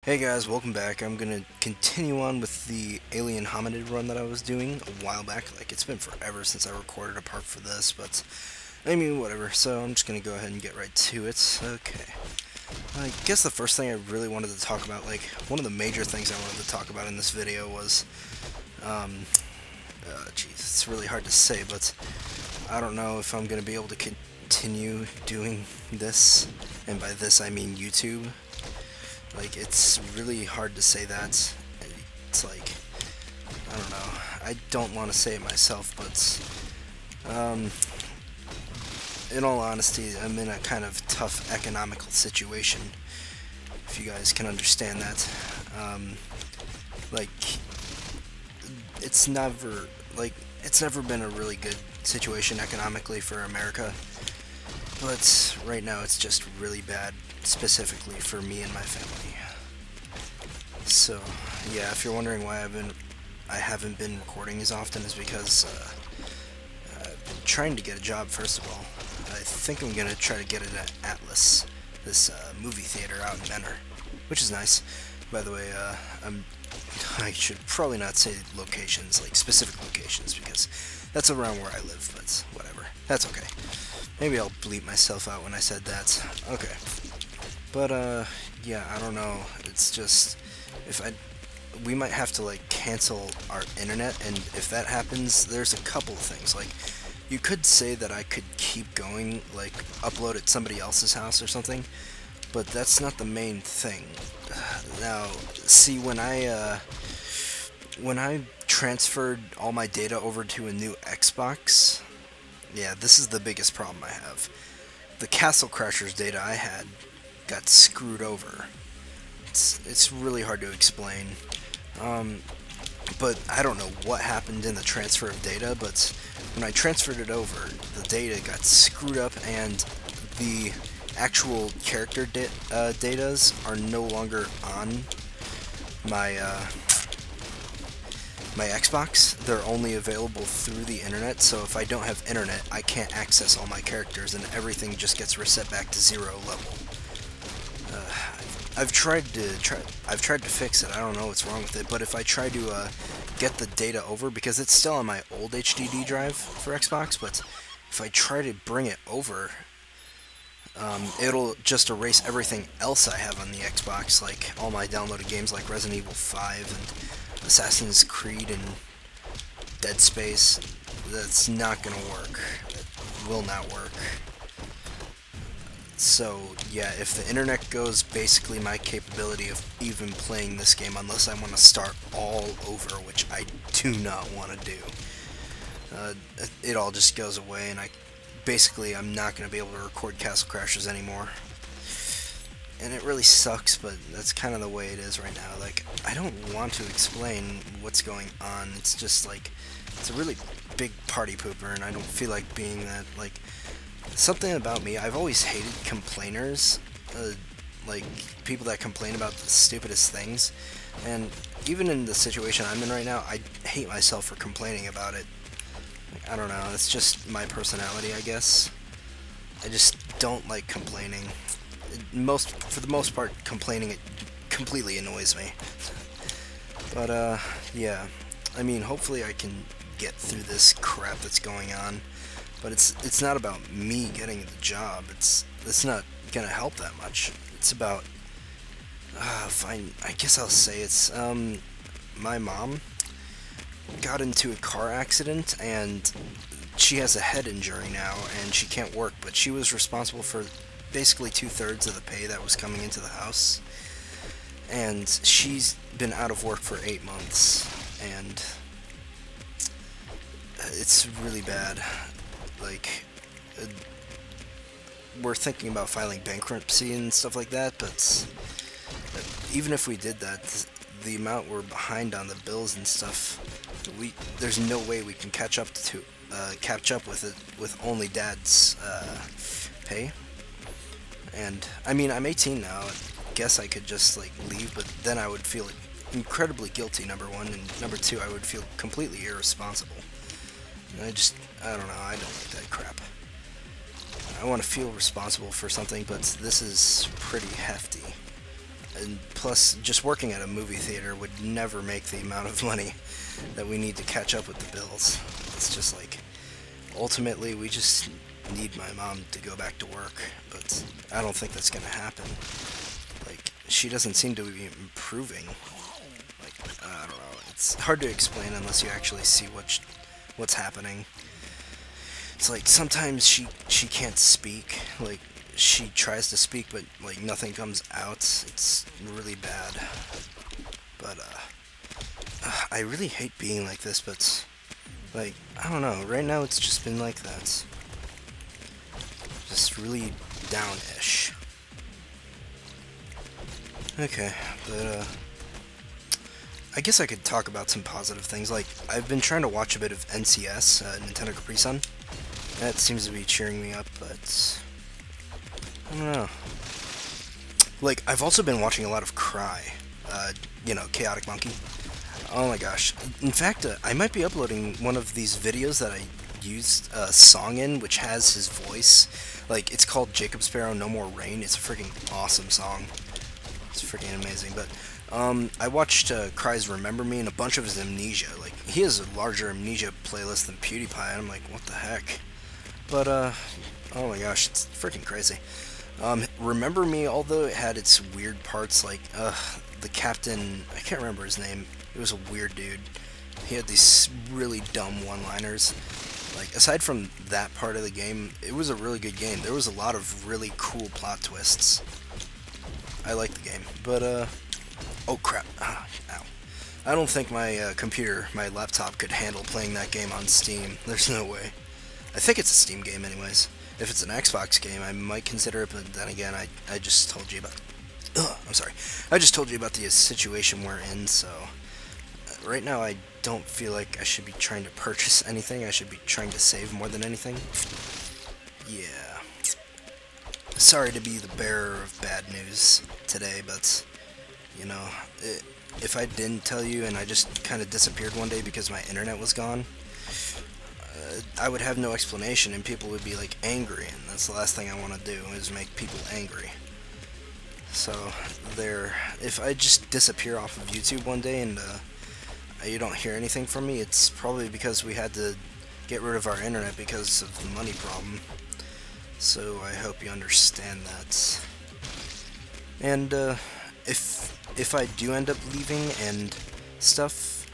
Hey guys, welcome back. I'm gonna continue on with the Alien Hominid run that I was doing a while back. Like, it's been forever since I recorded a part for this, but I mean, whatever. So I'm just gonna go ahead and get right to it. Okay. I guess the first thing I really wanted to talk about, like, one of the major things I wanted to talk about in this video was, geez, it's really hard to say, but I don't know if I'm gonna be able to continue doing this, and by this I mean YouTube. Like, it's really hard to say that. It's like, I don't know. I don't want to say it myself, but, in all honesty, I'm in a kind of tough economical situation, if you guys can understand that. Like, it's never been a really good situation economically for America. But right now it's just really bad, specifically for me and my family. So, yeah, if you're wondering why I haven't been recording as often, is because I've been trying to get a job, first of all. I think I'm gonna try to get it at Atlas, this movie theater out in Menor, which is nice. By the way, I should probably not say locations, like specific locations, because that's around where I live, but whatever. That's okay. Maybe I'll bleep myself out when I said that. Okay. But, yeah, I don't know. It's just, we might have to, like, cancel our internet, and if that happens, there's a couple of things. Like, you could say that I could keep going, like, upload at somebody else's house or something, but that's not the main thing. Now, see, when I transferred all my data over to a new Xbox, yeah, this is the biggest problem I have. The Castle Crashers data I had got screwed over. It's really hard to explain. But I don't know what happened in the transfer of data, but when I transferred it over, the data got screwed up, and the actual character datas are no longer on my my Xbox. They're only available through the internet, so if I don't have internet, I can't access all my characters, and everything just gets reset back to 0 level. I've tried to fix it. I don't know what's wrong with it, but if I try to get the data over, because it's still on my old HDD drive for Xbox, but if I try to bring it over, it'll just erase everything else I have on the Xbox, like all my downloaded games like Resident Evil 5 and Assassin's Creed and Dead Space. That's not gonna work. It will not work. So, yeah, if the internet goes, basically my capability of even playing this game, unless I want to start all over, which I do not want to do, it all just goes away, and I'm not going to be able to record Castle Crashers anymore. And it really sucks, but that's kind of the way it is right now. Like, I don't want to explain what's going on. It's just, like, it's a really big party pooper, and I don't feel like being that. Like, something about me, I've always hated complainers, like, people that complain about the stupidest things, and even in the situation I'm in right now, I hate myself for complaining about it. Like, I don't know, it's just my personality, I guess. I just don't like complaining. For the most part, complaining, it completely annoys me. But, yeah, I mean, hopefully I can get through this crap that's going on. But it's not about me getting the job. It's not gonna help that much. It's about, fine, I guess I'll say it's, my mom got into a car accident, and she has a head injury now, and she can't work, but she was responsible for basically 2/3 of the pay that was coming into the house, and she's been out of work for 8 months, and it's really bad. Like, we're thinking about filing bankruptcy and stuff like that, but even if we did that, the amount we're behind on the bills and stuff, there's no way we can catch up with it with only Dad's pay. And I mean, I'm 18 now. I guess I could just, like, leave, but then I would feel incredibly guilty, number one, and number two, I would feel completely irresponsible. And I don't know, I don't like that crap. I want to feel responsible for something, but this is pretty hefty. and plus, just working at a movie theater would never make the amount of money that we need to catch up with the bills. It's just like, ultimately, we just need my mom to go back to work, but I don't think that's gonna happen. Like, she doesn't seem to be improving. Like, I don't know. It's hard to explain unless you actually see what's happening. It's like sometimes she can't speak. Like, she tries to speak, but like nothing comes out. It's really bad. But I really hate being like this, but like, I don't know. Right now it's just been like that. Just really down-ish. Okay, but I guess I could talk about some positive things. Like, I've been trying to watch a bit of NCS, Nintendo Capri Sun. That seems to be cheering me up, but I don't know. Like, I've also been watching a lot of Cry, you know, Chaotic Monkey. Oh my gosh. In fact, I might be uploading one of these videos that I used a song in, which has his voice. Like, it's called Jacob Sparrow No More Rain. It's a freaking awesome song. It's freaking amazing. But I watched Cry's Remember Me and a bunch of his Amnesia. Like, he has a larger Amnesia playlist than PewDiePie, and I'm like, what the heck? But, oh my gosh, it's freaking crazy. Remember Me, although it had its weird parts, like, the captain, I can't remember his name. It was a weird dude. He had these really dumb one-liners. Like, aside from that part of the game, it was a really good game. There was a lot of really cool plot twists. I liked the game, but, oh crap, ow. I don't think my computer, my laptop, could handle playing that game on Steam. There's no way. I think it's a Steam game anyways. If it's an Xbox game, I might consider it, but then again, I just told you about... I'm sorry. I just told you about the situation we're in, so... right now, I don't feel like I should be trying to purchase anything. I should be trying to save more than anything. Yeah. Sorry to be the bearer of bad news today, but, you know, if I didn't tell you and I just kind of disappeared one day because my internet was gone, I would have no explanation and people would be, like, angry, and that's the last thing I want to do, is make people angry. So, if I just disappear off of YouTube one day and, you don't hear anything from me, it's probably because we had to get rid of our internet because of the money problem. So I hope you understand that. And if I do end up leaving and stuff,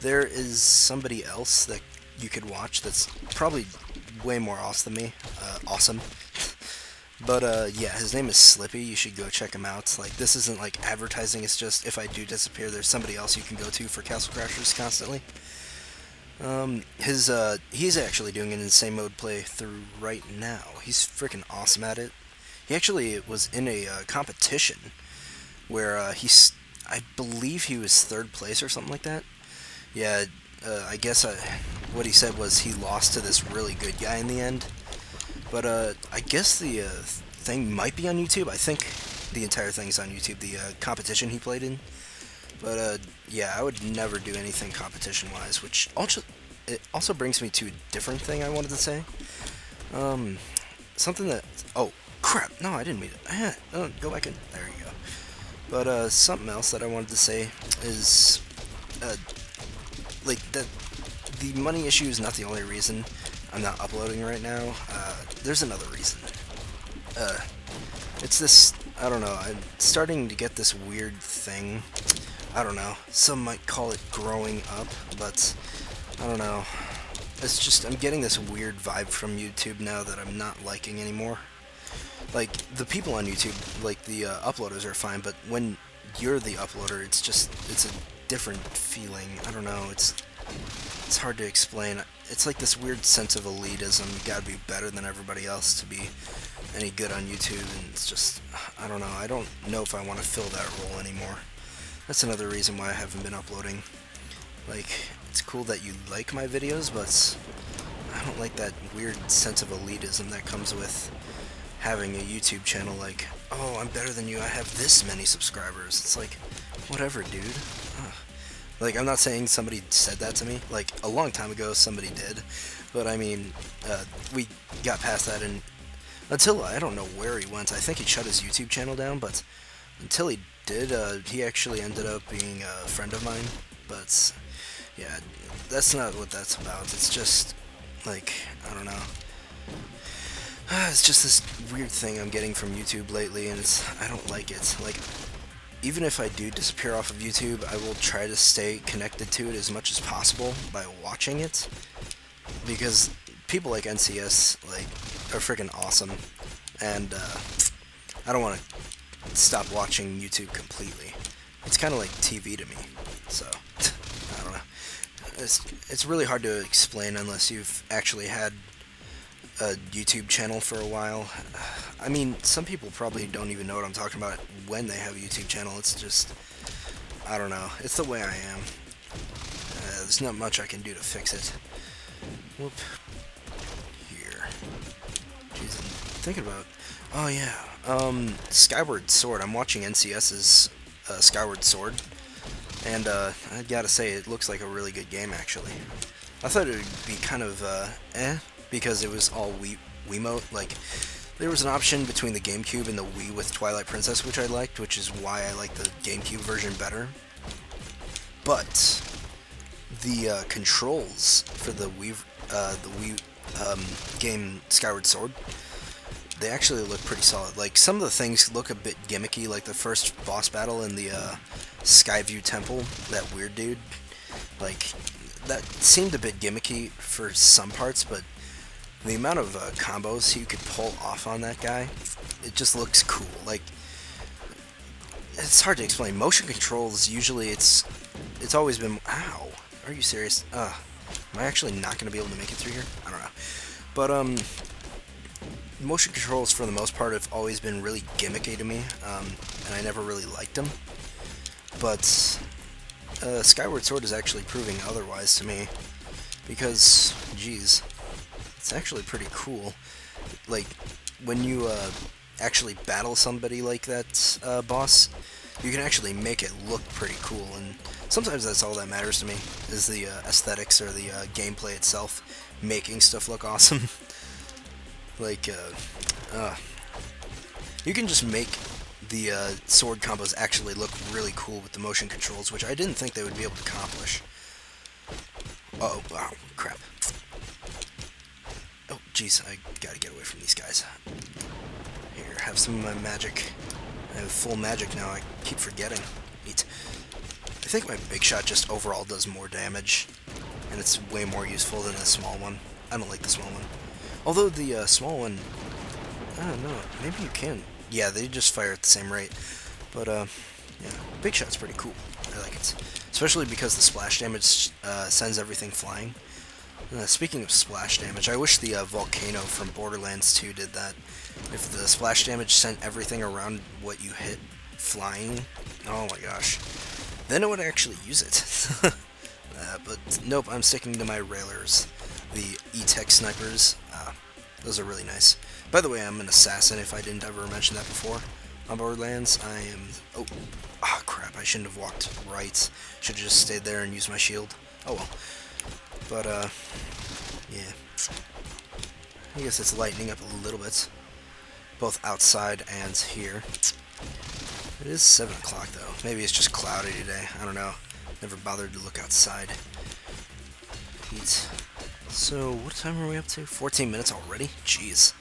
there is somebody else that you could watch that's probably way more awesome than me. Awesome. But, yeah, his name is Slippy. You should go check him out. Like, this isn't, like, advertising. It's just, if I do disappear, there's somebody else you can go to for Castle Crashers constantly. He's actually doing an insane mode playthrough right now. He's freaking awesome at it. He actually was in a, competition where, I believe he was 3rd place or something like that. Yeah, I guess, what he said was he lost to this really good guy in the end. But, I guess the, thing might be on YouTube. I think the entire thing's on YouTube, the, competition he played in. But, yeah, I would never do anything competition-wise, which it also brings me to a different thing I wanted to say. Something that... oh, crap! No, I didn't mean it. Go back in. There you go. But, something else that I wanted to say is, like, that the money issue is not the only reason I'm not uploading right now. There's another reason. It's this, I don't know, I'm starting to get this weird thing. I don't know, some might call it growing up, but I don't know. It's just, I'm getting this weird vibe from YouTube now that I'm not liking anymore. Like, the people on YouTube, like, the uploaders are fine, but when you're the uploader, it's just, it's a different feeling. I don't know, it's hard to explain. It's like this weird sense of elitism. You gotta be better than everybody else to be any good on YouTube, and it's just, I don't know. I don't know if I want to fill that role anymore. That's another reason why I haven't been uploading. Like, it's cool that you like my videos, but I don't like that weird sense of elitism that comes with having a YouTube channel. Like, oh, I'm better than you, I have this many subscribers. It's like, whatever, dude. Ugh. Like, I'm not saying somebody said that to me. Like, a long time ago, somebody did. But, I mean, we got past that, and until, I don't know where he went. I think he shut his YouTube channel down, but until he did. He actually ended up being a friend of mine, but yeah, that's not what that's about. It's just, like, I don't know. It's just this weird thing I'm getting from YouTube lately, and I don't like it. Like, even if I do disappear off of YouTube, I will try to stay connected to it as much as possible by watching it, because people like NCS, like, are freaking awesome, and, I don't want to stop watching YouTube completely. It's kind of like TV to me, so, I don't know. It's really hard to explain unless you've actually had a YouTube channel for a while. I mean, some people probably don't even know what I'm talking about when they have a YouTube channel. It's just, I don't know. It's the way I am. There's not much I can do to fix it. Whoop. Here. Jeez, I'm thinking about... Oh, yeah. Skyward Sword. I'm watching NCS's Skyward Sword. And, I gotta say, it looks like a really good game, actually. I thought it would be kind of, because it was all Wiimote. Like, there was an option between the GameCube and the Wii with Twilight Princess, which I liked, which is why I like the GameCube version better. But the controls for the Wii game Skyward Sword, they actually look pretty solid. Like, some of the things look a bit gimmicky, like the first boss battle in the Skyview Temple, that weird dude. Like, that seemed a bit gimmicky for some parts, but the amount of combos you could pull off on that guy, it just looks cool. Like, it's hard to explain. Motion controls, usually it's always been... Ow! Are you serious? Am I actually not going to be able to make it through here? I don't know. But, motion controls, for the most part, have always been really gimmicky to me, and I never really liked them. But, Skyward Sword is actually proving otherwise to me, because, geez, it's actually pretty cool. Like, when you actually battle somebody like that boss, you can actually make it look pretty cool, and sometimes that's all that matters to me, is the aesthetics or the gameplay itself, making stuff look awesome. Like, you can just make the sword combos actually look really cool with the motion controls, which I didn't think they would be able to accomplish. Uh-oh, wow, crap. Oh, jeez, I gotta get away from these guys. Here, have some of my magic. I have full magic now, I keep forgetting. Neat. I think my big shot just overall does more damage, and it's way more useful than the small one. I don't like the small one. Although the small one, I don't know, maybe you can. Yeah, they just fire at the same rate. But, yeah, big shot's pretty cool. I like it. Especially because the splash damage sends everything flying. Speaking of splash damage, I wish the volcano from Borderlands 2 did that. If the splash damage sent everything around what you hit flying, oh my gosh, then I would actually use it. But nope, I'm sticking to my railers, the E-Tech snipers. Those are really nice. By the way, I'm an assassin, if I didn't ever mention that before. On Borderlands, I am... Oh, crap, I shouldn't have walked right. Should have just stayed there and used my shield. Oh well. But, yeah. I guess it's lightening up a little bit. Both outside and here. It is 7 o'clock, though. Maybe it's just cloudy today. I don't know. Never bothered to look outside. Heat. So, what time are we up to? 14 minutes already? Jeez.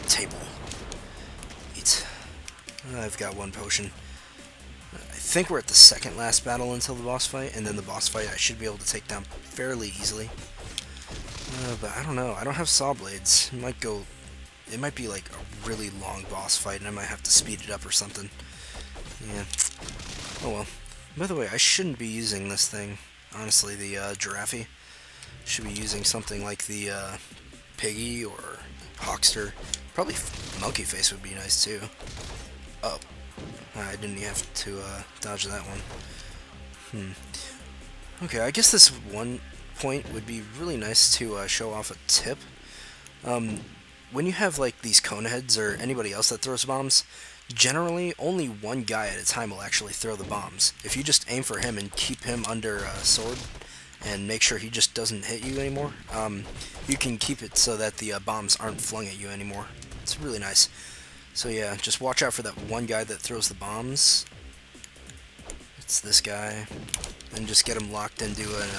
Table. Eat. I've got one potion. I think we're at the second last battle until the boss fight, and then the boss fight I should be able to take down fairly easily. But I don't know. I don't have saw blades. It might be like a really long boss fight, and I might have to speed it up or something. Yeah. Oh well. By the way, I shouldn't be using this thing. Honestly, the giraffe. Should be using something like the piggy or hawkster. Probably monkey face would be nice too. Oh, I didn't even have to dodge that one. Okay, I guess this one point would be really nice to show off a tip. When you have like these cone heads or anybody else that throws bombs, generally only one guy at a time will actually throw the bombs. If you just aim for him and keep him under a sword and make sure he just doesn't hit you anymore, you can keep it so that the bombs aren't flung at you anymore. It's really nice. So yeah, just watch out for that one guy that throws the bombs. It's this guy. And just get him locked into an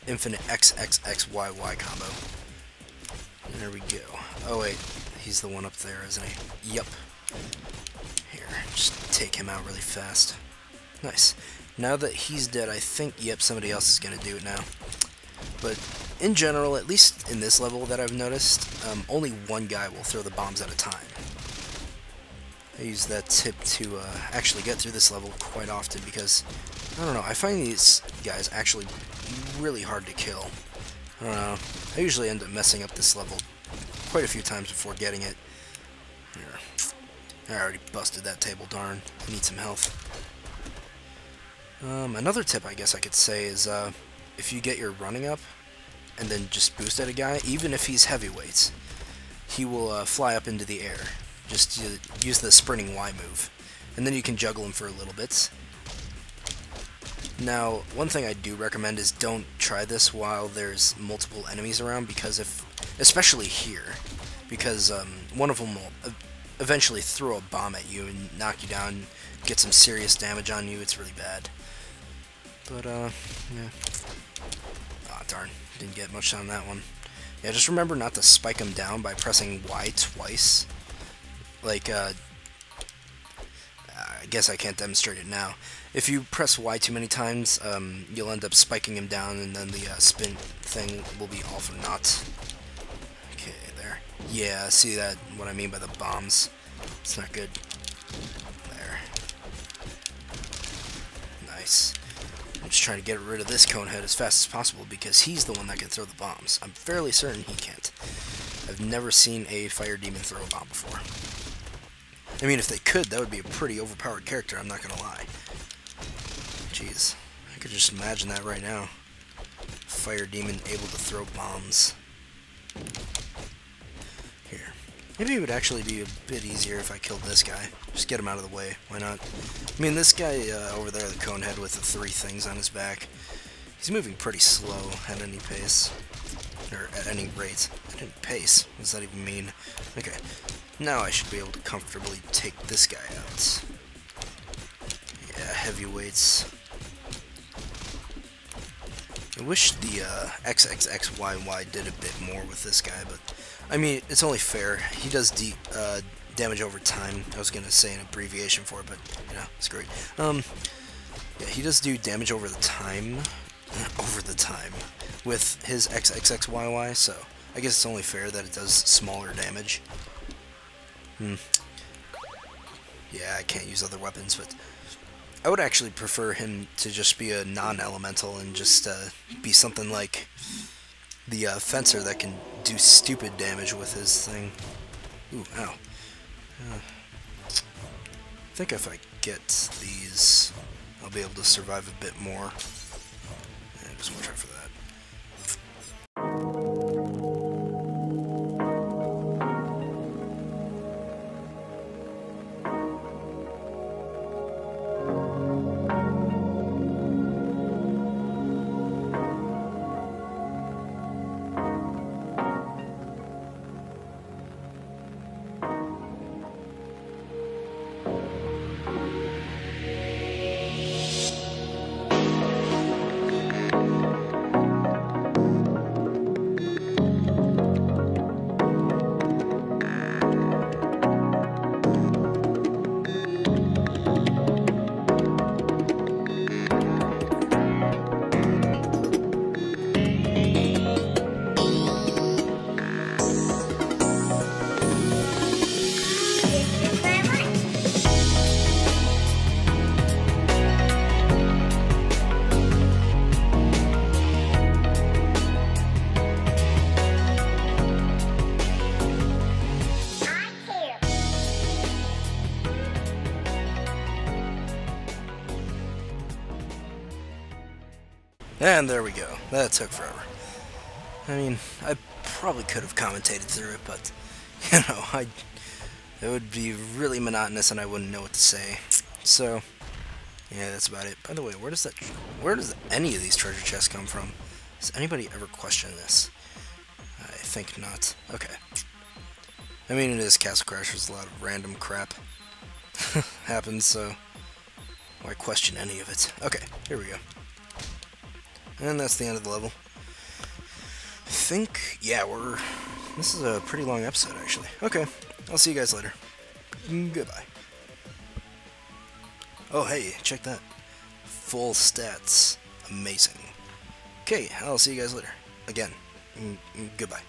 infinite XXXYY combo. There we go. Oh wait, he's the one up there, isn't he? Yep. Here, just take him out really fast. Nice. Now that he's dead, I think, yep, somebody else is going to do it now. But in general, at least in this level that I've noticed, only one guy will throw the bombs at a time. I use that tip to actually get through this level quite often because, I don't know, I find these guys actually really hard to kill. I don't know, I usually end up messing up this level quite a few times before getting it. Here. I already busted that table, darn. I need some health. Another tip I guess I could say is if you get your running up and then just boost at a guy, even if he's heavyweight, he will fly up into the air. Just use the sprinting Y move, and then you can juggle him for a little bit. Now, one thing I do recommend is don't try this while there's multiple enemies around, because especially here, because one of them will eventually throw a bomb at you and knock you down, get some serious damage on you. It's really bad. But, yeah. Ah, darn. Didn't get much on that one. Yeah, just remember not to spike him down by pressing Y twice. Like, I guess I can't demonstrate it now. If you press Y too many times, you'll end up spiking him down, and then the spin thing will be all for naught. Okay, there. Yeah, see that? What I mean by the bombs. It's not good. There. Nice. I'm just trying to get rid of this conehead as fast as possible because he's the one that can throw the bombs. I'm fairly certain he can't. I've never seen a fire demon throw a bomb before. I mean, if they could, that would be a pretty overpowered character, I'm not gonna lie. Jeez. I could just imagine that right now. Fire demon able to throw bombs. Here. Maybe it would actually be a bit easier if I killed this guy. Just get him out of the way. Why not? I mean, this guy over there, the conehead with the 3 things on his back, he's moving pretty slow at any pace. Or at any rate. At any pace? What does that even mean? Okay. Now I should be able to comfortably take this guy out. Yeah, heavyweights. I wish the XXXYY did a bit more with this guy, but I mean, it's only fair. He does damage over time. I was gonna say an abbreviation for it, but you know, it's great. Yeah, he does do damage over the time, with his XXXYY. So I guess it's only fair that it does smaller damage. Yeah, I can't use other weapons, but I would actually prefer him to just be a non-elemental and just be something like the fencer that can do stupid damage with his thing. Ooh, ow. I think if I get these, I'll be able to survive a bit more. Yeah, just watch out for that. And there we go. That took forever. I mean, I probably could have commentated through it, but, you know, it would be really monotonous and I wouldn't know what to say. So, yeah, that's about it. By the way, where does any of these treasure chests come from? Does anybody ever question this? I think not. Okay. I mean, it is Castle Crashers, a lot of random crap happens, so why question any of it? Okay, here we go. And that's the end of the level. I think, yeah, this is a pretty long episode, actually. Okay, I'll see you guys later. Goodbye. Oh, hey, check that. Full stats. Amazing. Okay, I'll see you guys later. Again, goodbye.